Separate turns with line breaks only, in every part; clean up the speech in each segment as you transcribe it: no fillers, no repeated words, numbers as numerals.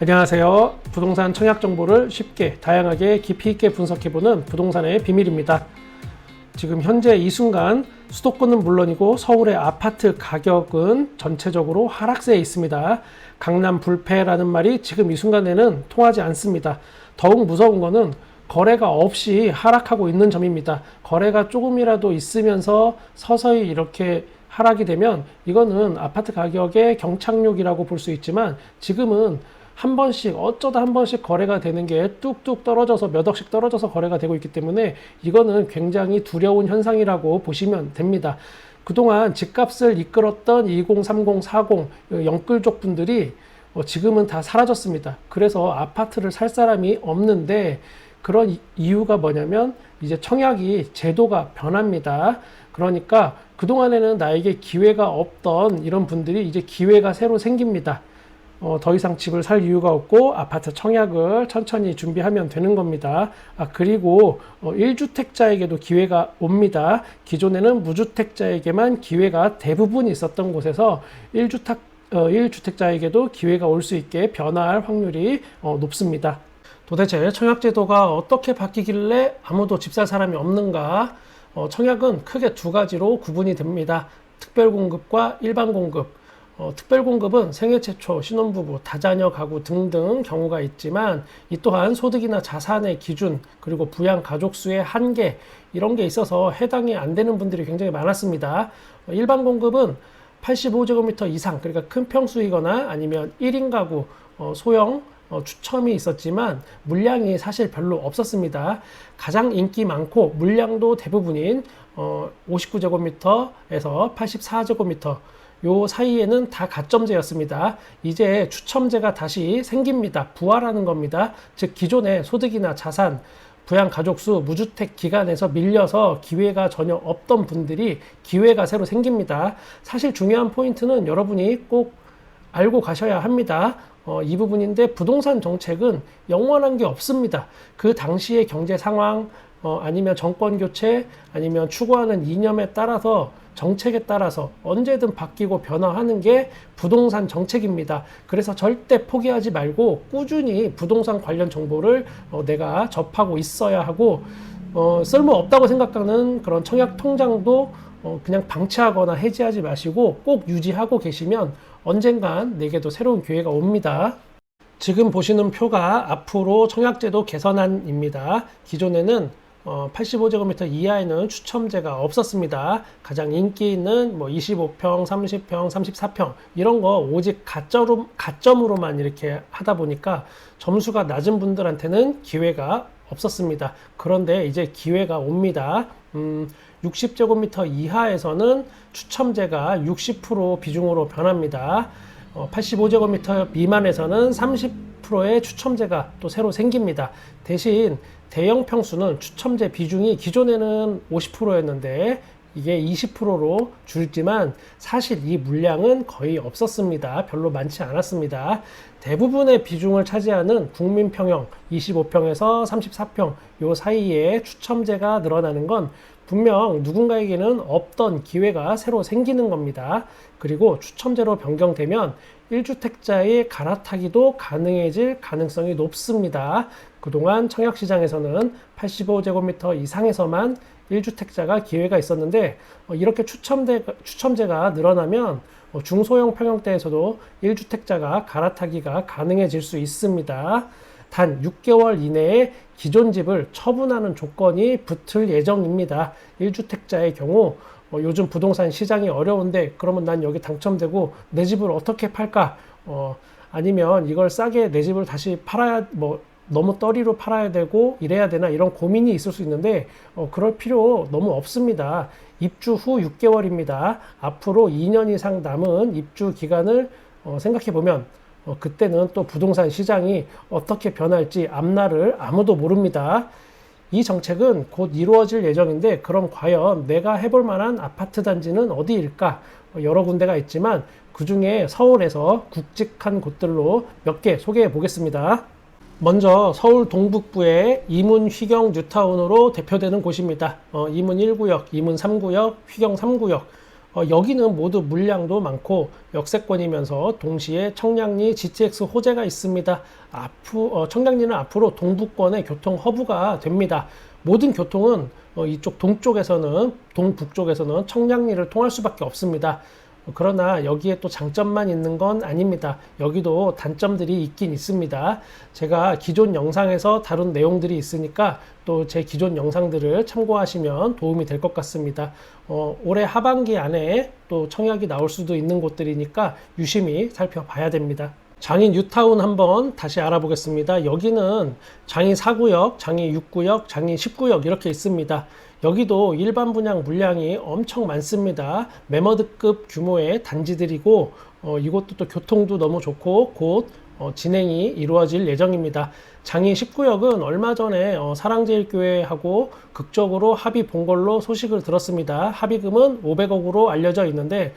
안녕하세요. 부동산 청약 정보를 쉽게 다양하게 깊이 있게 분석해보는 부동산의 비밀입니다. 지금 현재 이 순간 수도권은 물론이고 서울의 아파트 가격은 전체적으로 하락세에 있습니다. 강남 불패라는 말이 지금 이 순간에는 통하지 않습니다. 더욱 무서운 것은 거래가 없이 하락하고 있는 점입니다. 거래가 조금이라도 있으면서 서서히 이렇게 하락이 되면 이거는 아파트 가격의 경착륙이라고 볼 수 있지만, 지금은 한 번씩 어쩌다 한 번씩 거래가 되는 게 뚝뚝 떨어져서 몇 억씩 떨어져서 거래가 되고 있기 때문에 이거는 굉장히 두려운 현상이라고 보시면 됩니다. 그동안 집값을 이끌었던 20, 30, 40 영끌족 분들이 지금은 다 사라졌습니다. 그래서 아파트를 살 사람이 없는데, 그런 이유가 뭐냐면 이제 청약이 제도가 변합니다. 그러니까 그동안에는 나에게 기회가 없던 이런 분들이 이제 기회가 새로 생깁니다. 더 이상 집을 살 이유가 없고 아파트 청약을 천천히 준비하면 되는 겁니다. 그리고 1주택자에게도 기회가 옵니다. 기존에는 무주택자에게만 기회가 대부분 있었던 곳에서 1주택자에게도 기회가 올 수 있게 변화할 확률이 높습니다. 도대체 청약제도가 어떻게 바뀌길래 아무도 집 살 사람이 없는가? 청약은 크게 두 가지로 구분이 됩니다. 특별공급과 일반공급. 특별공급은 생애 최초, 신혼부부, 다자녀 가구 등등 경우가 있지만, 이 또한 소득이나 자산의 기준, 그리고 부양 가족수의 한계, 이런 게 있어서 해당이 안 되는 분들이 굉장히 많았습니다. 일반공급은 85제곱미터 이상, 그러니까 큰 평수이거나 아니면 1인 가구, 소형, 추첨이 있었지만 물량이 사실 별로 없었습니다. 가장 인기 많고 물량도 대부분인 59제곱미터에서 84제곱미터 요 사이에는 다 가점제였습니다. 이제 추첨제가 다시 생깁니다. 부활하는 겁니다. 즉 기존의 소득이나 자산, 부양 가족수, 무주택 기간에서 밀려서 기회가 전혀 없던 분들이 기회가 새로 생깁니다. 사실 중요한 포인트는 여러분이 꼭 알고 가셔야 합니다. 이 부분인데, 부동산 정책은 영원한 게 없습니다. 그 당시의 경제 상황, 아니면 정권 교체, 아니면 추구하는 이념에 따라서, 정책에 따라서 언제든 바뀌고 변화하는 게 부동산 정책입니다. 그래서 절대 포기하지 말고 꾸준히 부동산 관련 정보를 내가 접하고 있어야 하고, 쓸모없다고 생각하는 그런 청약 통장도 그냥 방치하거나 해지하지 마시고 꼭 유지하고 계시면 언젠간 내게도 새로운 기회가 옵니다. 지금 보시는 표가 앞으로 청약제도 개선안입니다. 기존에는 85제곱미터 이하에는 추첨제가 없었습니다. 가장 인기 있는 25평, 30평, 34평 이런 거 오직 가점으로만 이렇게 하다 보니까 점수가 낮은 분들한테는 기회가 없었습니다. 그런데 이제 기회가 옵니다. 60제곱미터 이하에서는 추첨제가 60% 비중으로 변합니다. 85제곱미터 미만에서는 30%의 추첨제가 또 새로 생깁니다. 대신 대형 평수는 추첨제 비중이 기존에는 50%였는데 이게 20%로 줄지만, 사실 이 물량은 거의 없었습니다. 별로 많지 않았습니다. 대부분의 비중을 차지하는 국민평형 25평에서 34평 요 사이에 추첨제가 늘어나는 건 분명 누군가에게는 없던 기회가 새로 생기는 겁니다. 그리고 추첨제로 변경되면 1주택자의 갈아타기도 가능해질 가능성이 높습니다. 그동안 청약시장에서는 85제곱미터 이상에서만 1주택자가 기회가 있었는데, 이렇게 추첨제가 늘어나면 중소형 평형대에서도 1주택자가 갈아타기가 가능해질 수 있습니다. 단 6개월 이내에 기존 집을 처분하는 조건이 붙을 예정입니다. 1주택자의 경우 요즘 부동산 시장이 어려운데, 그러면 난 여기 당첨되고 내 집을 어떻게 팔까? 아니면 이걸 싸게 내 집을 다시 팔아야 너무 떨이로 팔아야 되고 이래야 되나, 이런 고민이 있을 수 있는데 그럴 필요 너무 없습니다. 입주 후 6개월입니다. 앞으로 2년 이상 남은 입주 기간을 생각해 보면 그때는 또 부동산 시장이 어떻게 변할지 앞날을 아무도 모릅니다. 이 정책은 곧 이루어질 예정인데, 그럼 과연 내가 해볼 만한 아파트 단지는 어디일까? 여러 군데가 있지만 그 중에 서울에서 굵직한 곳들로 몇 개 소개해 보겠습니다. 먼저 서울 동북부의 이문 휘경 뉴타운으로 대표되는 곳입니다. 이문 1구역, 이문 3구역, 휘경 3구역. 여기는 모두 물량도 많고 역세권이면서 동시에 청량리 GTX 호재가 있습니다. 청량리는 앞으로 동부권의 교통 허브가 됩니다. 모든 교통은 이쪽 동북쪽에서는 청량리를 통할 수밖에 없습니다. 그러나 여기에 또 장점만 있는 건 아닙니다. 여기도 단점들이 있긴 있습니다. 제가 기존 영상에서 다룬 내용들이 있으니까 또 제 기존 영상들을 참고하시면 도움이 될 것 같습니다. 올해 하반기 안에 또 청약이 나올 수도 있는 곳들이니까 유심히 살펴봐야 됩니다. 장인 뉴타운 한번 다시 알아보겠습니다. 여기는 장인 4구역, 장인 6구역, 장인 10구역 이렇게 있습니다. 여기도 일반 분양 물량이 엄청 많습니다. 매머드급 규모의 단지들이고 이곳도 또 교통도 너무 좋고 곧 진행이 이루어질 예정입니다. 장인 10구역은 얼마 전에 사랑제일교회하고 극적으로 합의 본 걸로 소식을 들었습니다. 합의금은 500억으로 알려져 있는데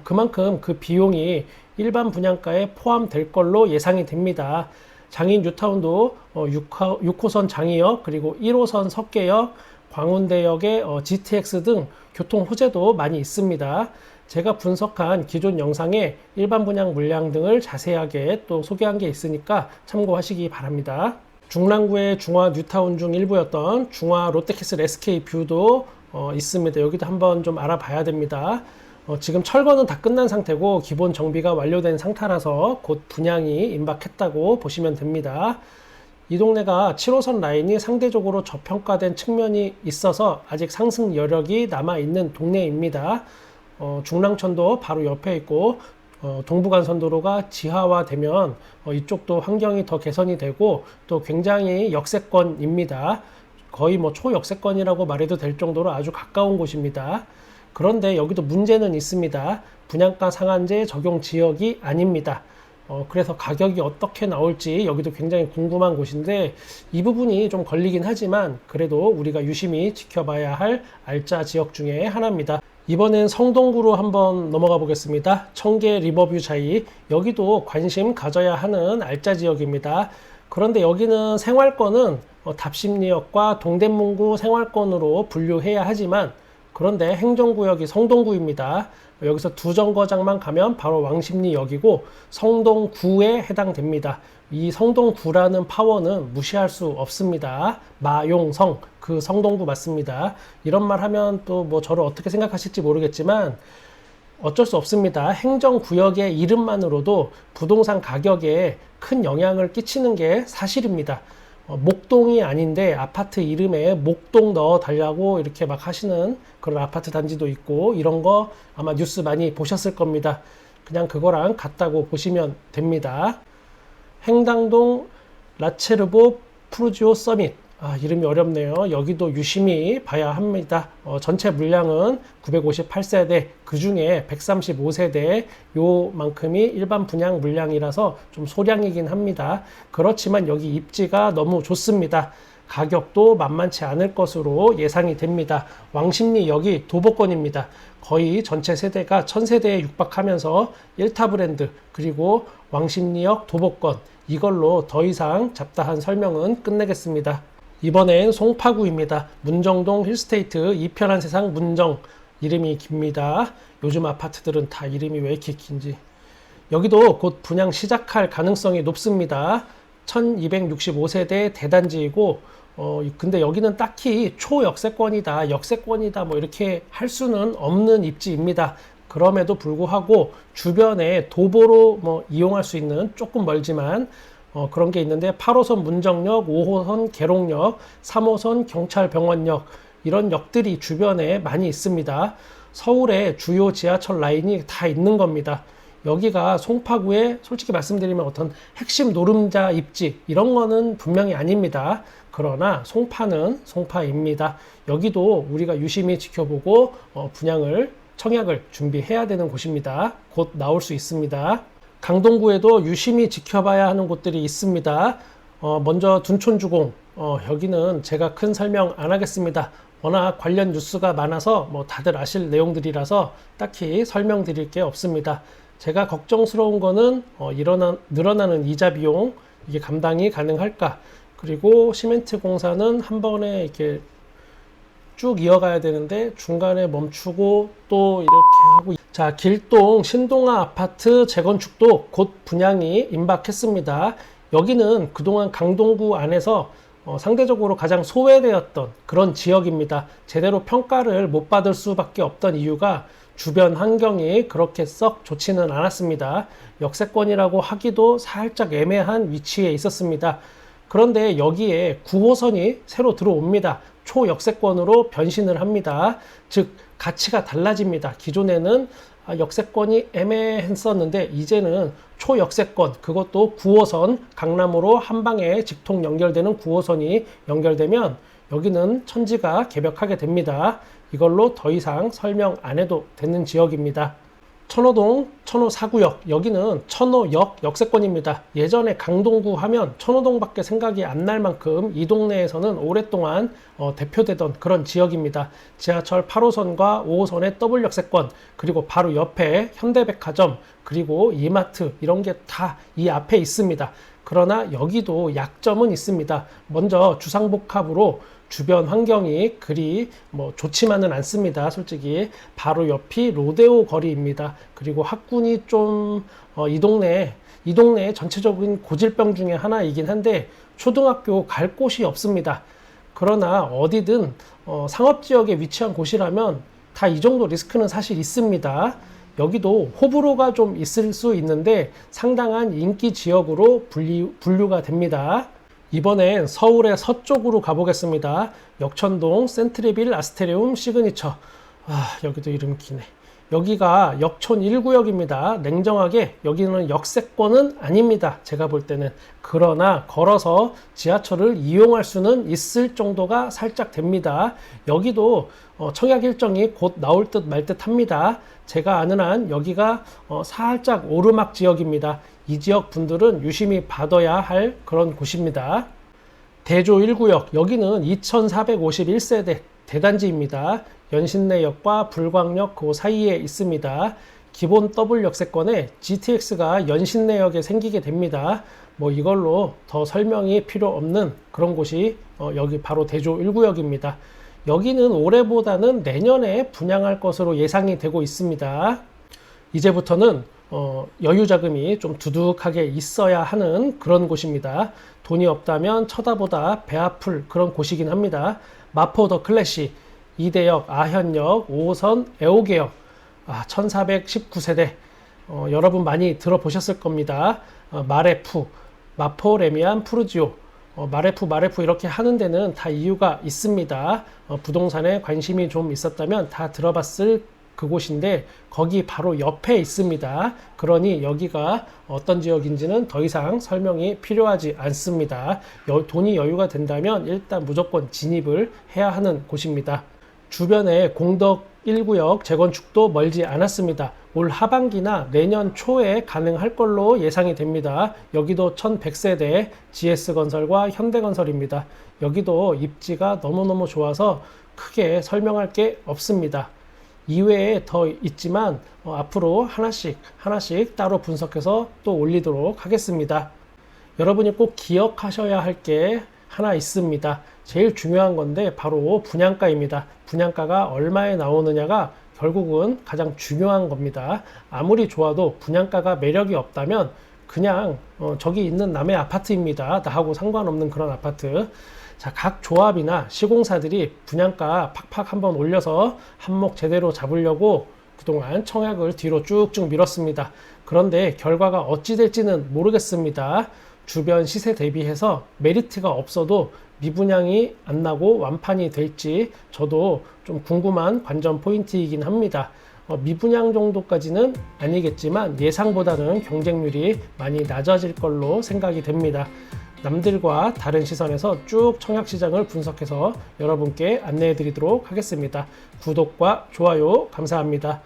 그만큼 그 비용이 일반 분양가에 포함될 걸로 예상이 됩니다. 장인 뉴타운도 6호선 장이역 그리고 1호선 석계역 광운대역의 GTX 등 교통 호재도 많이 있습니다. 제가 분석한 기존 영상에 일반 분양 물량 등을 자세하게 또 소개한 게 있으니까 참고하시기 바랍니다. 중랑구의 중화 뉴타운 중 일부였던 중화 롯데캐슬 SK 뷰도 있습니다. 여기도 한번 좀 알아봐야 됩니다. 지금 철거는 다 끝난 상태고 기본 정비가 완료된 상태라서 곧 분양이 임박했다고 보시면 됩니다. 이 동네가 7호선 라인이 상대적으로 저평가된 측면이 있어서 아직 상승 여력이 남아있는 동네입니다. 중랑천도 바로 옆에 있고 동부간선도로가 지하화되면 이쪽도 환경이 더 개선이 되고 또 굉장히 역세권입니다. 거의 뭐 초역세권이라고 말해도 될 정도로 아주 가까운 곳입니다. 그런데 여기도 문제는 있습니다. 분양가 상한제 적용 지역이 아닙니다. 그래서 가격이 어떻게 나올지 여기도 굉장히 궁금한 곳인데 이 부분이 좀 걸리긴 하지만 그래도 우리가 유심히 지켜봐야 할 알짜 지역 중에 하나입니다. 이번엔 성동구로 한번 넘어가 보겠습니다. 청계 리버뷰 사이 여기도 관심 가져야 하는 알짜 지역입니다. 그런데 여기는 생활권은 답심리역과 동대문구 생활권으로 분류해야 하지만 그런데 행정구역이 성동구입니다. 여기서 두 정거장만 가면 바로 왕십리역이고 성동구에 해당됩니다. 이 성동구라는 파워는 무시할 수 없습니다. 마용성, 그 성동구 맞습니다. 이런 말 하면 또 뭐 저를 어떻게 생각하실지 모르겠지만 어쩔 수 없습니다. 행정구역의 이름만으로도 부동산 가격에 큰 영향을 끼치는 게 사실입니다. 목동이 아닌데 아파트 이름에 목동 넣어 달라고 이렇게 막 하시는 그런 아파트 단지도 있고 이런 거 아마 뉴스 많이 보셨을 겁니다. 그냥 그거랑 같다고 보시면 됩니다. 행당동 라체르보 푸르지오 서밋, 이름이 어렵네요. 여기도 유심히 봐야 합니다. 전체 물량은 958세대, 그 중에 135세대 요만큼이 일반 분양 물량이라서 좀 소량이긴 합니다. 그렇지만 여기 입지가 너무 좋습니다. 가격도 만만치 않을 것으로 예상이 됩니다. 왕십리역이 도보권입니다. 거의 전체 세대가 1000세대에 육박하면서 1타 브랜드 그리고 왕십리역 도보권, 이걸로 더 이상 잡다한 설명은 끝내겠습니다. 이번엔 송파구입니다. 문정동 힐스테이트 이편한 세상 문정, 이름이 깁니다. 요즘 아파트들은 다 이름이 왜 이렇게 긴지. 여기도 곧 분양 시작할 가능성이 높습니다. 1265세대 대단지이고 근데 여기는 딱히 초역세권이다, 역세권이다 뭐 이렇게 할 수는 없는 입지입니다. 그럼에도 불구하고 주변에 도보로 뭐 이용할 수 있는 조금 멀지만 그런 게 있는데 8호선 문정역, 5호선 계룡역, 3호선 경찰병원역 이런 역들이 주변에 많이 있습니다. 서울의 주요 지하철 라인이 다 있는 겁니다. 여기가 송파구의 솔직히 말씀드리면 어떤 핵심 노름자 입지 이런 거는 분명히 아닙니다. 그러나 송파는 송파입니다. 여기도 우리가 유심히 지켜보고 청약을 준비해야 되는 곳입니다. 곧 나올 수 있습니다. 강동구에도 유심히 지켜봐야 하는 곳들이 있습니다. 먼저 둔촌주공, 여기는 제가 큰 설명 안 하겠습니다. 워낙 관련 뉴스가 많아서 뭐 다들 아실 내용들이라서 딱히 설명드릴 게 없습니다. 제가 걱정스러운 거는 늘어나는 이자 비용, 이게 감당이 가능할까? 그리고 시멘트 공사는 한 번에 이렇게 쭉 이어가야 되는데 중간에 멈추고 또 이렇게 하고. 자, 길동 신동아 아파트 재건축도 곧 분양이 임박했습니다. 여기는 그동안 강동구 안에서 상대적으로 가장 소외되었던 그런 지역입니다. 제대로 평가를 못 받을 수밖에 없던 이유가 주변 환경이 그렇게 썩 좋지는 않았습니다. 역세권이라고 하기도 살짝 애매한 위치에 있었습니다. 그런데 여기에 9호선이 새로 들어옵니다. 초역세권으로 변신을 합니다. 즉 가치가 달라집니다. 기존에는 역세권이 애매했었는데 이제는 초역세권, 그것도 9호선, 강남으로 한 방에 직통 연결되는 9호선이 연결되면 여기는 천지가 개벽하게 됩니다. 이걸로 더 이상 설명 안 해도 되는 지역입니다. 천호동, 천호 4구역, 여기는 천호역 역세권입니다. 예전에 강동구 하면 천호동밖에 생각이 안 날 만큼 이 동네에서는 오랫동안 대표되던 그런 지역입니다. 지하철 8호선과 5호선의 더블 역세권, 그리고 바로 옆에 현대백화점, 그리고 이마트, 이런 게 다 이 앞에 있습니다. 그러나 여기도 약점은 있습니다. 먼저 주상복합으로 주변 환경이 그리 좋지만은 않습니다. 솔직히 바로 옆이 로데오 거리입니다. 그리고 학군이 좀 이 동네 전체적인 고질병 중에 하나이긴 한데 초등학교 갈 곳이 없습니다. 그러나 어디든 상업지역에 위치한 곳이라면 다 이 정도 리스크는 사실 있습니다. 여기도 호불호가 좀 있을 수 있는데 상당한 인기 지역으로 분류가 됩니다. 이번엔 서울의 서쪽으로 가보겠습니다. 역천동 센트리빌 아스테리움 시그니처. 여기도 이름 기네. 여기가 역촌 1구역입니다. 냉정하게 여기는 역세권은 아닙니다. 제가 볼 때는. 그러나 걸어서 지하철을 이용할 수는 있을 정도가 살짝 됩니다. 여기도 청약 일정이 곧 나올 듯 말 듯 합니다. 제가 아는 한 여기가 살짝 오르막 지역입니다. 이 지역 분들은 유심히 봐둬야 할 그런 곳입니다. 대조 1구역, 여기는 2451세대 대단지입니다. 연신내역과 불광역 그 사이에 있습니다. 기본 더블 역세권에 GTX가 연신내역에 생기게 됩니다. 이걸로 더 설명이 필요 없는 그런 곳이 여기 바로 대조 1구역입니다. 여기는 올해보다는 내년에 분양할 것으로 예상이 되고 있습니다. 이제부터는 여유 자금이 좀 두둑하게 있어야 하는 그런 곳입니다. 돈이 없다면 쳐다보다 배 아플 그런 곳이긴 합니다. 마포 더 클래시, 이대역, 아현역, 5호선, 애호개역, 1419세대 여러분 많이 들어보셨을 겁니다. 마레프, 마포, 레미안, 푸르지오, 마레프 이렇게 하는 데는 다 이유가 있습니다. 부동산에 관심이 좀 있었다면 다 들어봤을 그곳인데 거기 바로 옆에 있습니다. 그러니 여기가 어떤 지역인지는 더 이상 설명이 필요하지 않습니다. 돈이 여유가 된다면 일단 무조건 진입을 해야 하는 곳입니다. 주변에 공덕 1구역 재건축도 멀지 않았습니다. 올 하반기나 내년 초에 가능할 걸로 예상이 됩니다. 여기도 1100세대 GS건설과 현대건설입니다. 여기도 입지가 너무너무 좋아서 크게 설명할 게 없습니다. 이외에 더 있지만 앞으로 하나씩 따로 분석해서 또 올리도록 하겠습니다. 여러분이 꼭 기억하셔야 할 게 하나 있습니다. 제일 중요한 건데 바로 분양가입니다. 분양가가 얼마에 나오느냐가 결국은 가장 중요한 겁니다. 아무리 좋아도 분양가가 매력이 없다면 그냥 저기 있는 남의 아파트입니다. 나하고 상관없는 그런 아파트. 자, 각 조합이나 시공사들이 분양가 팍팍 한번 올려서 한몫 제대로 잡으려고 그동안 청약을 뒤로 쭉쭉 밀었습니다. 그런데 결과가 어찌 될지는 모르겠습니다. 주변 시세 대비해서 메리트가 없어도 미분양이 안 나고 완판이 될지 저도 좀 궁금한 관전 포인트이긴 합니다. 미분양 정도까지는 아니겠지만 예상보다는 경쟁률이 많이 낮아질 걸로 생각이 됩니다. 남들과 다른 시선에서 쭉 청약시장을 분석해서 여러분께 안내해 드리도록 하겠습니다. 구독과 좋아요 감사합니다.